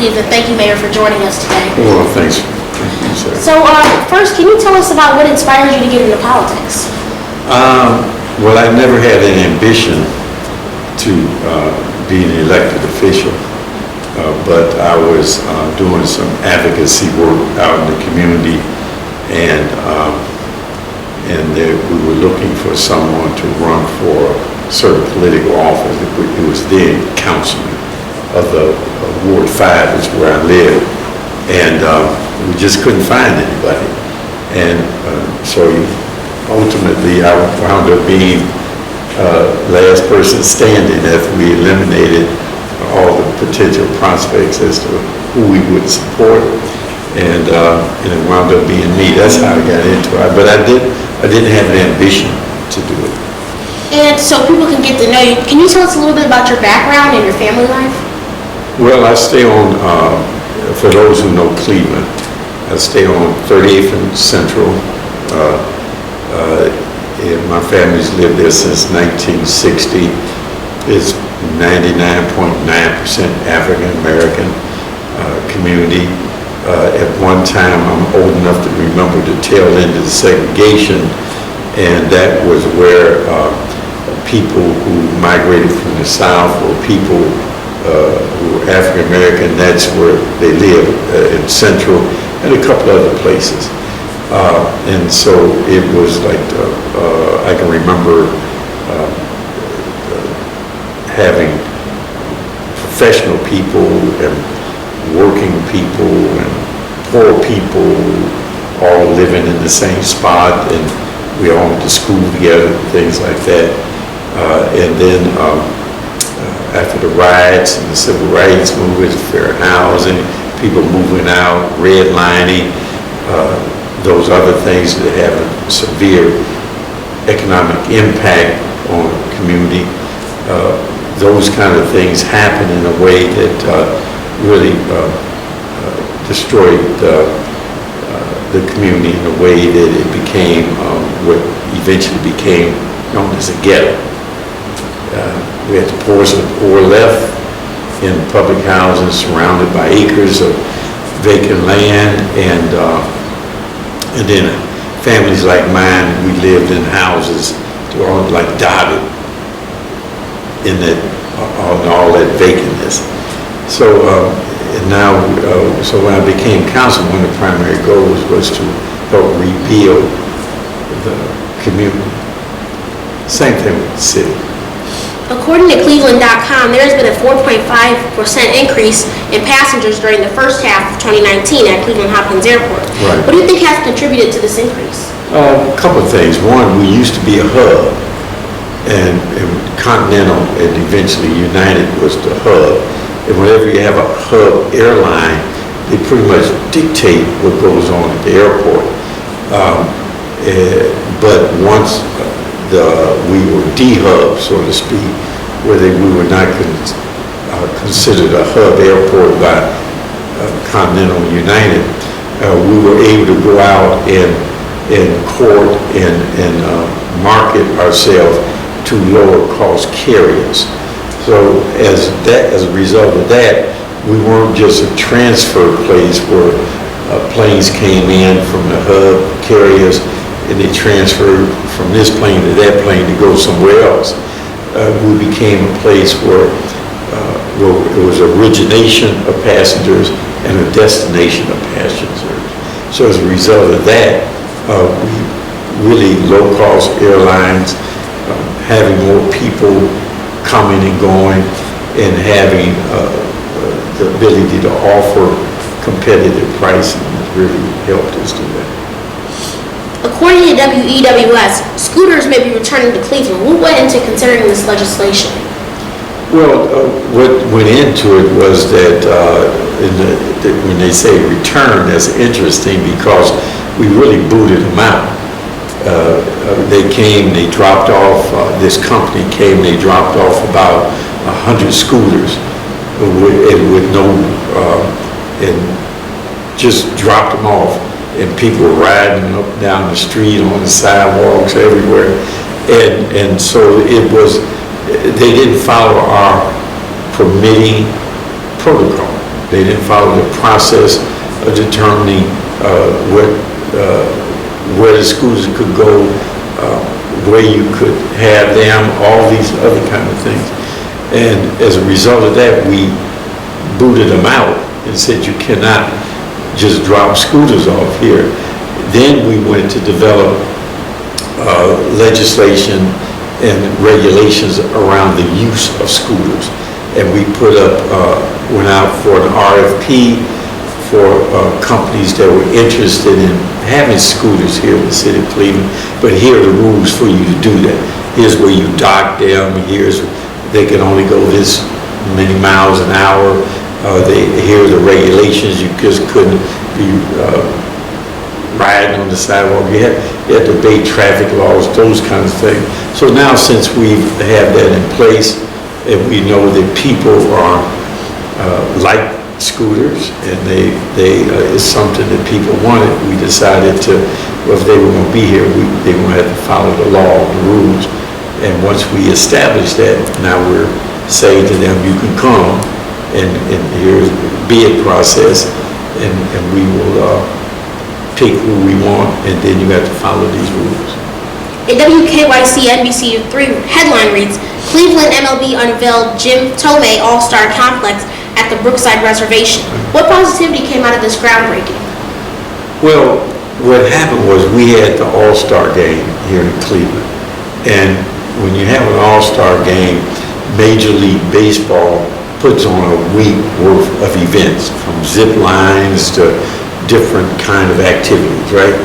Cleveland. Thank you, Mayor, for joining us today. Well, thanks. Thank you, sir. So, first, can you tell us about what inspired you to get into politics? Well, I never had an ambition to be an elected official, but I was doing some advocacy work out in the community, and we were looking for someone to run for a certain political office. It was then councilman of the Ward 5 is where I lived, and we just couldn't find anybody. And so ultimately I wound up being last person standing after we eliminated all the potential prospects as to who we would support, and it wound up being me. That's how I got into it. But I didn't have an ambition to do it. And so people can get to know you, can you tell us a little bit about your background and your family life? Well, I stay on, for those who know Cleveland, I stay on 38th and Central. And my family's lived there since 1960. It's 99.9% African American community. At one time, I'm old enough to remember the tail end of the segregation, and that was where people who migrated from the South, or people who were African American, that's where they lived, in Central and a couple other places. And so it was like, I can remember having professional people and working people and poor people all living in the same spot, and we all went to school together, things like that. And then after the riots and the civil rights movement, fair housing, people moving out, redlining, those other things that have a severe economic impact on the community, those kind of things happen in a way that really destroyed the community in a way that it became what eventually became known as a ghetto. We had the poorest of the poor left in public housing, surrounded by acres of vacant land, and then families like mine, we lived in houses that were all like dotted in all that vacantness. So so when I became councilman, one of the primary goals was to help rebuild the community. Same thing with the city. According to Cleveland.com, there has been a 4.5% increase in passengers during the first half of 2019 at Cleveland-Hopkins Airport. Right. What do you think has contributed to this increase? A couple of things. One, we used to be a hub, and Continental and eventually United was the hub. And whenever you have a hub airline, they pretty much dictate what goes on at the airport. But once we were D-hub, so to speak, where we were not considered a hub airport by Continental United, we were able to go out and court and market ourselves to lower cost carriers. So as a result of that, we weren't just a transfer place where planes came in from the hub carriers and they transferred from this plane to that plane to go somewhere else. We became a place where it was origination of passengers and a destination of passengers. So as a result of that, we really low-cost airlines, having more people coming and going, and having the ability to offer competitive pricing has really helped us do that. According to WEWS, scooters may be returning to Cleveland. What went into considering this legislation? Well, what went into it was that when they say return, that's interesting because we really booted them out. They came, they dropped off, this company came, they dropped off about 100 scooters with no, and just dropped them off. And people were riding up down the street, on the sidewalks, everywhere. And so it was, they didn't follow our permitting protocol. They didn't follow the process of determining where the schools could go, where you could have them, all these other kind of things. And as a result of that, we booted them out and said you cannot just drop scooters off here. Then we went to develop legislation and regulations around the use of scooters. And we went out for an RFP for companies that were interested in having scooters here in the city of Cleveland, but here are the rules for you to do that. Here's where you dock them, they can only go this many miles an hour. Here are the regulations, you just couldn't be riding on the sidewalk. You had to obey traffic laws, those kinds of things. So now since we have that in place, and we know that people are like scooters, and it's something that people wanted, we decided to, well, if they were going to be here, they were going to have to follow the law, the rules. And once we established that, now we're saying to them, you can come, and here's the bid process, and we will pick who we want, and then you have to follow these rules. A WKYC NBC3 headline reads, Cleveland MLB unveiled Jim Thome All-Star Complex at the Brookside Reservation. What positivity came out of this groundbreaking? Well, what happened was we had the All-Star game here in Cleveland. And when you have an All-Star game, Major League Baseball puts on a week worth of events, from zip lines to different kind of activities, right?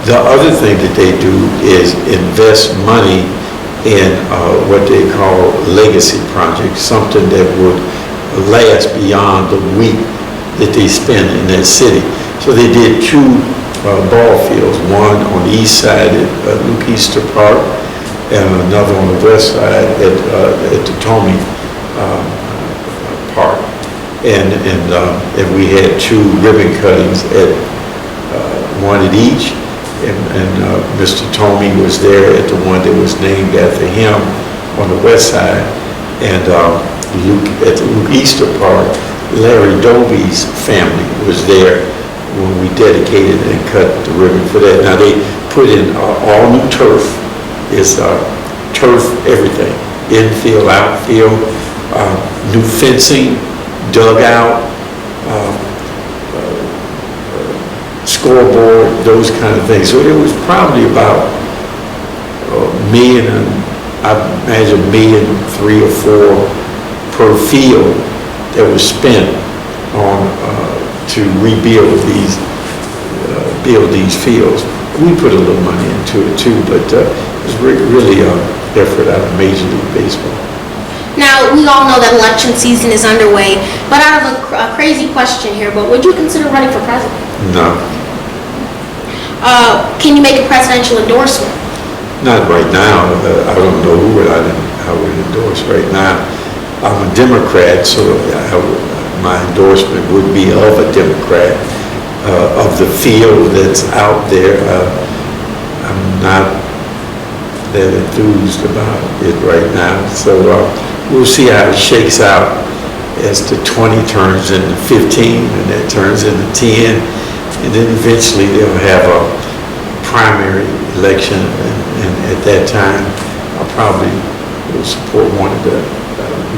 The other thing that they do is invest money in what they call legacy projects, something that would last beyond the week that they spend in that city. So they did two ball fields, one on the east side at Luke Easter Park, and another on the west side at the Thome Park. And we had two ribbon cuttings at one at each. And Mr. Thome was there at the one that was named after him on the west side. And at the Luke Easter Park, Larry Doby's family was there when we dedicated and cut the ribbon for that. Now they put in all new turf. It's turf everything, infield, outfield, new fencing, dugout, scoreboard, those kind of things. So it was probably about I imagine $1,300,000 or $4 million per field that was spent on to rebuild these fields. We put a little money into it too, but it was really an effort out of Major League Baseball. Now, we all know that election season is underway, but I have a crazy question here, but would you consider running for president? No. Can you make a presidential endorsement? Not right now. I don't know who I would endorse right now. I'm a Democrat, so my endorsement would be of a Democrat. Of the field that's out there, I'm not that enthused about it right now. So we'll see how it shakes out as the 20 turns into 15, and that turns into 10, and then eventually they'll have a primary election, and at that time I probably will support one of the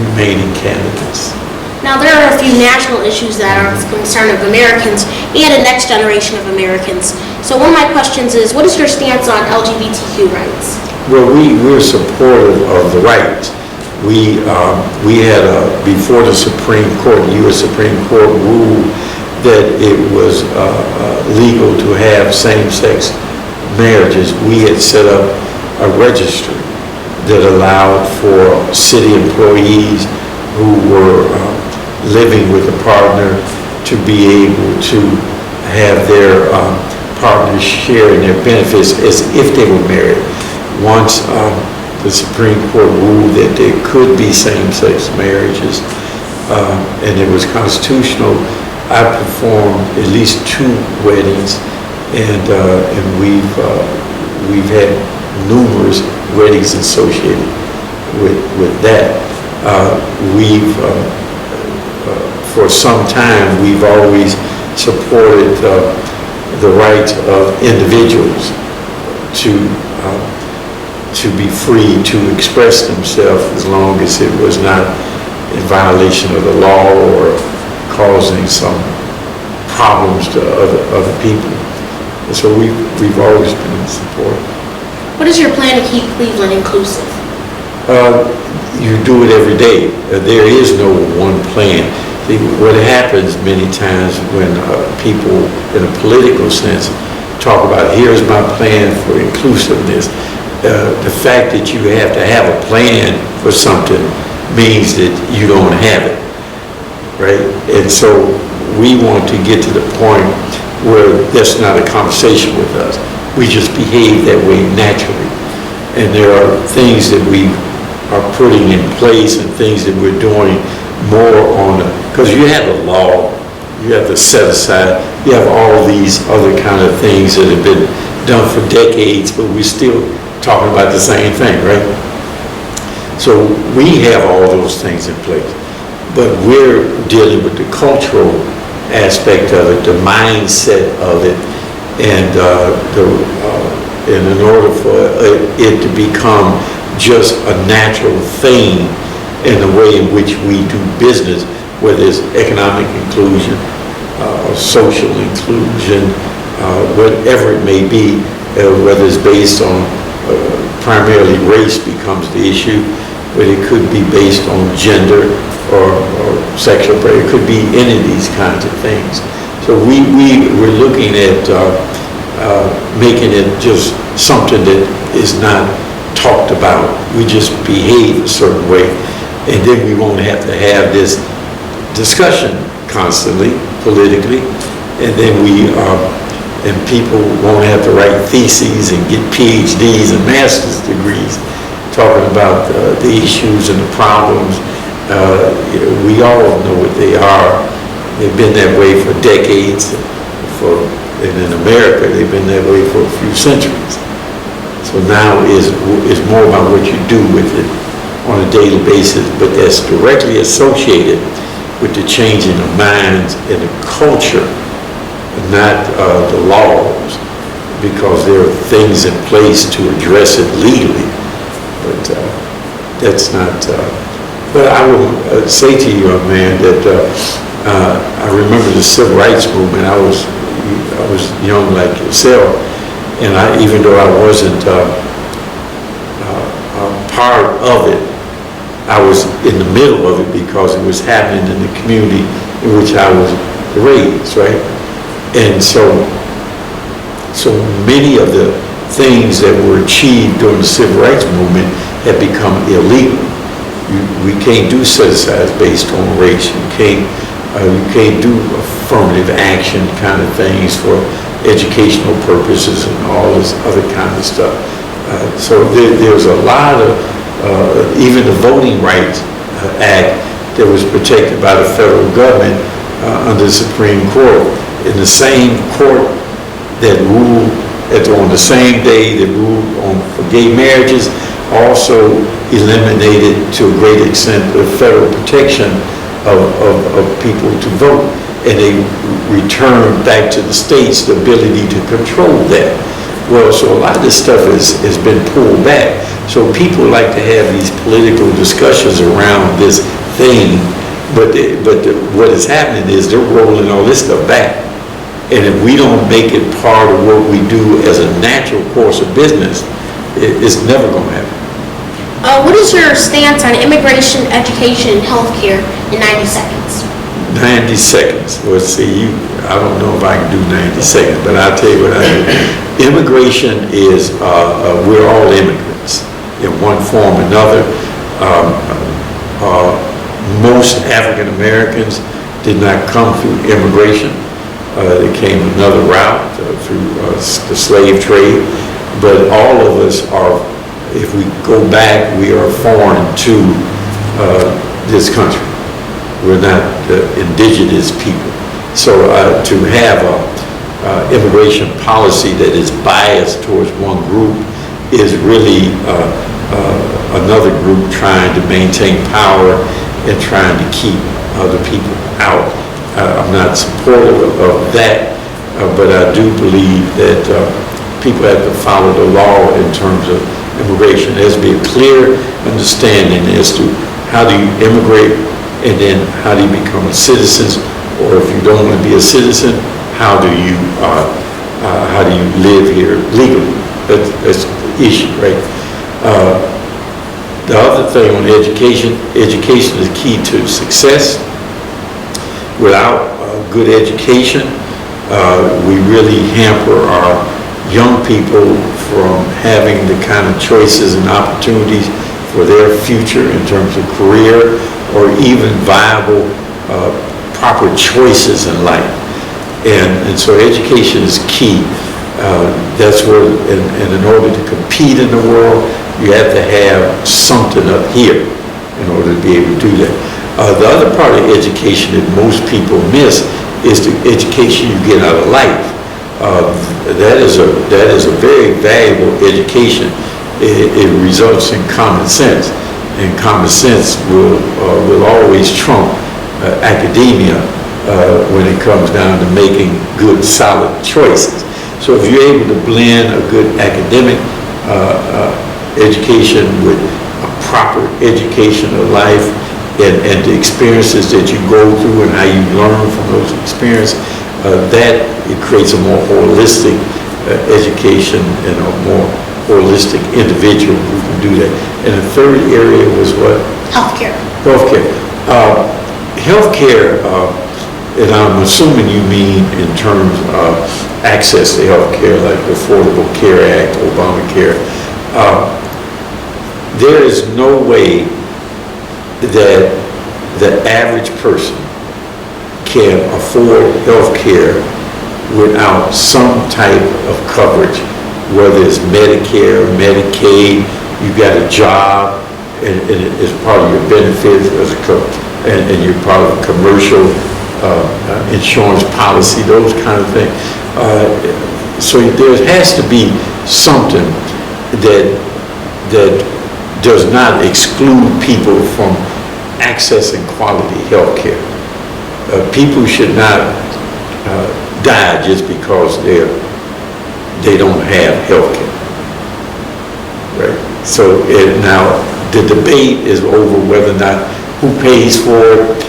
remaining candidates. Now, there are a few national issues that are of concern of Americans and the next generation of Americans. So one of my questions is, what is your stance on LGBTQ rights? Well, we're supportive of the rights. We had before the Supreme Court, the U.S. Supreme Court ruled that it was legal to have same-sex marriages. We had set up a registry that allowed for city employees who were living with a partner to be able to have their partners share in their benefits as if they were married. Once the Supreme Court ruled that there could be same-sex marriages and it was constitutional, I performed at least 2 weddings, and we've had numerous weddings associated with that. We've for some time, we've always supported the rights of individuals to be free to express themselves as long as it was not in violation of the law or causing some problems to other people. And so we've always been in support. What is your plan to keep Cleveland inclusive? You do it every day. There is no one plan. What happens many times when people in a political sense talk about, here's my plan for inclusiveness, the fact that you have to have a plan for something means that you don't have it, right? And so we want to get to the point where that's not a conversation with us. We just behave that way naturally. And there are things that we are putting in place and things that we're doing more on because you have the law, you have the set aside, you have all these other kind of things that have been done for decades, but we're still talking about the same thing, right? So we have all those things in place, but we're dealing with the cultural aspect of it, the mindset of it, and in order for it to become just a natural thing in the way in which we do business, whether it's economic inclusion, social inclusion, whatever it may be, whether it's based on primarily race becomes the issue, but it could be based on gender or sexual preference. It could be any of these kinds of things. So we're looking at making it just something that is not talked about. We just behave a certain way, and then we won't have to have this discussion constantly politically, and then and people won't have to write theses and get PhDs and master's degrees talking about the issues and the problems. We all know what they are. They've been that way for decades. And in America, they've been that way for a few centuries. So now is more about what you do with it on a daily basis, but that's directly associated with the changing of minds and the culture, not the laws, because there are things in place to address it legally. But that's not. But I will say to you, young man, that I remember the civil rights movement. I was young like yourself, and even though I wasn't part of it, I was in the middle of it because it was happening in the community in which I was raised, right? And so many of the things that were achieved during the civil rights movement have become illegal. We can't do set-asides based on race. You can't do affirmative action kind of things for educational purposes and all this other kind of stuff. So there's a lot of, even the Voting Rights Act that was protected by the federal government under the Supreme Court. In the same court that ruled on the same day that ruled for gay marriages, also eliminated to a great extent the federal protection of people to vote, and they returned back to the states the ability to control that. Well, so a lot of this stuff has been pulled back. So people like to have these political discussions around this thing, but what is happening is they're rolling all this stuff back. And if we don't make it part of what we do as a natural course of business, it's never going to happen. What is your stance on immigration, education, and healthcare in 90 seconds? 90 seconds. Well, see, I don't know if I can do 90 seconds, but I'll tell you what I do. Immigration is, we're all immigrants in one form or another. Most African Americans did not come through immigration. They came another route through the slave trade. But all of us are, if we go back, we are foreign to this country. We're not indigenous people. So to have an immigration policy that is biased towards one group is really another group trying to maintain power and trying to keep the people out. I'm not supportive of that, but I do believe that people have to follow the law in terms of immigration. There has to be a clear understanding as to how do you immigrate, and then how do you become a citizen, or if you don't want to be a citizen, how do you live here legally? That's the issue, right? The other thing on education is key to success. Without good education, we really hamper our young people from having the kind of choices and opportunities for their future in terms of career or even viable, proper choices in life. And so education is key. That's where, and in order to compete in the world, you have to have something up here in order to be able to do that. The other part of education that most people miss is the education you get out of life. That is a very valuable education. It results in common sense, and common sense will always trump academia when it comes down to making good, solid choices. So if you're able to blend a good academic education with a proper education of life, and the experiences that you go through and how you learn from those experiences, that it creates a more holistic education and a more holistic individual who can do that. And the third area was what? Healthcare. Healthcare. Healthcare, and I'm assuming you mean in terms of access to healthcare, like the Affordable Care Act, Obamacare. There is no way that the average person can afford health care without some type of coverage, whether it's Medicare, Medicaid, you got a job, and it's part of your benefits, and you're part of a commercial insurance policy, those kind of things. So there has to be something that does not exclude people from accessing quality health care. People should not die just because they don't have health care, right? So now the debate is over whether or not who pays for it.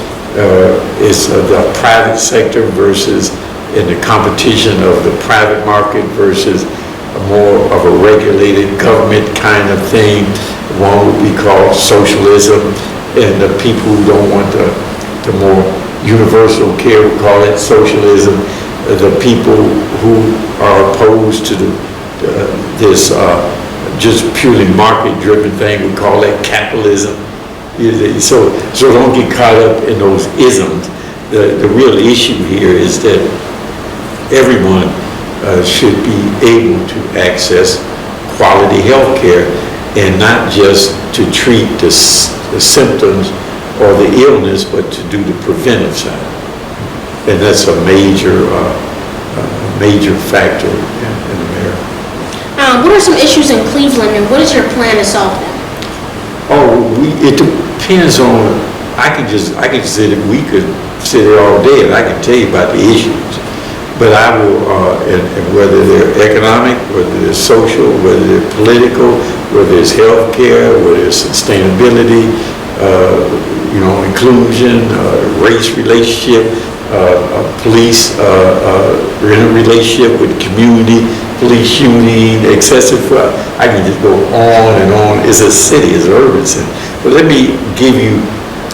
Is the private sector versus in the competition of the private market versus more of a regulated government kind of thing. One would be called socialism, and the people who don't want the more universal care would call it socialism. The people who are opposed to this just purely market-driven thing would call it capitalism. So don't get caught up in those isms. The real issue here is that everyone should be able to access quality health care, and not just to treat the symptoms or the illness, but to do the preventive side. And that's a major factor in America. What are some issues in Cleveland, and what is your plan to solve them? It depends on. I could say that we could sit here all day, and I can tell you about the issues. But I will, and whether they're economic, whether they're social, whether they're political, whether it's health care, whether it's sustainability, inclusion, race relationship, police, in a relationship with community, police shooting, excessive, I can just go on and on. It's a city, it's an urban city. But let me give you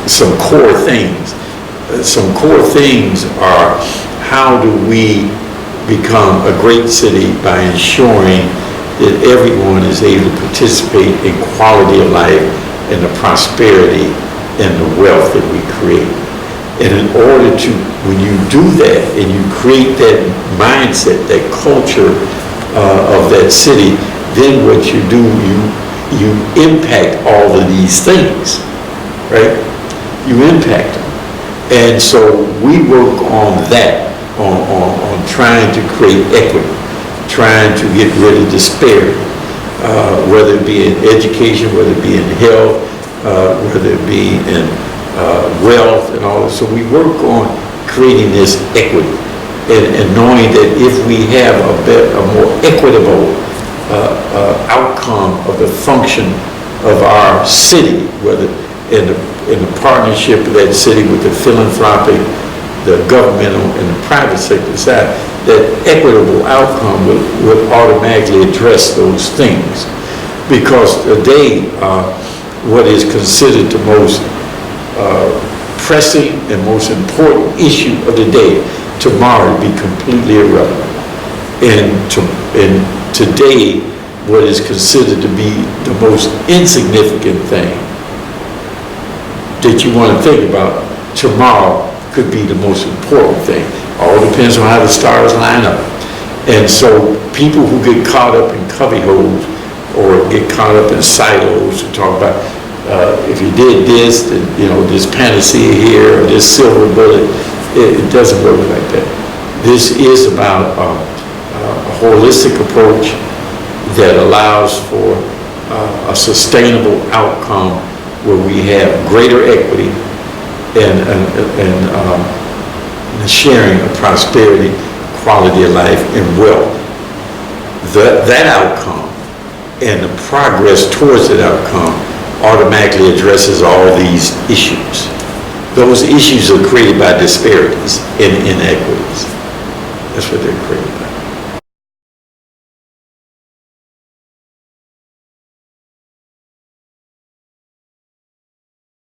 some core things. Some core things are, how do we become a great city by ensuring that everyone is able to participate in quality of life and the prosperity and the wealth that we create. And in order to, when you do that and you create that mindset, that culture of that city, then what you do, you impact all of these things, right? You impact them. And so we work on that, on trying to create equity, trying to get rid of disparity, whether it be in education, whether it be in health, whether it be in wealth and all that. So we work on creating this equity and knowing that if we have a more equitable outcome of the function of our city, whether in the partnership of that city with the philanthropic, the governmental, and the private sector side, that equitable outcome would automatically address those things. Because today, what is considered the most pressing and most important issue of the day, tomorrow will be completely irrelevant. And today, what is considered to be the most insignificant thing that you want to think about, tomorrow could be the most important thing. All depends on how the stars line up. And so people who get caught up in cubby holes or get caught up in silos to talk about if you did this, then, this panacea here or this silver bullet, it doesn't work like that. This is about a holistic approach that allows for a sustainable outcome where we have greater equity and the sharing of prosperity, quality of life, and wealth. That outcome and the progress towards that outcome automatically addresses all these issues. Those issues are created by disparities and inequities. That's what they're created by.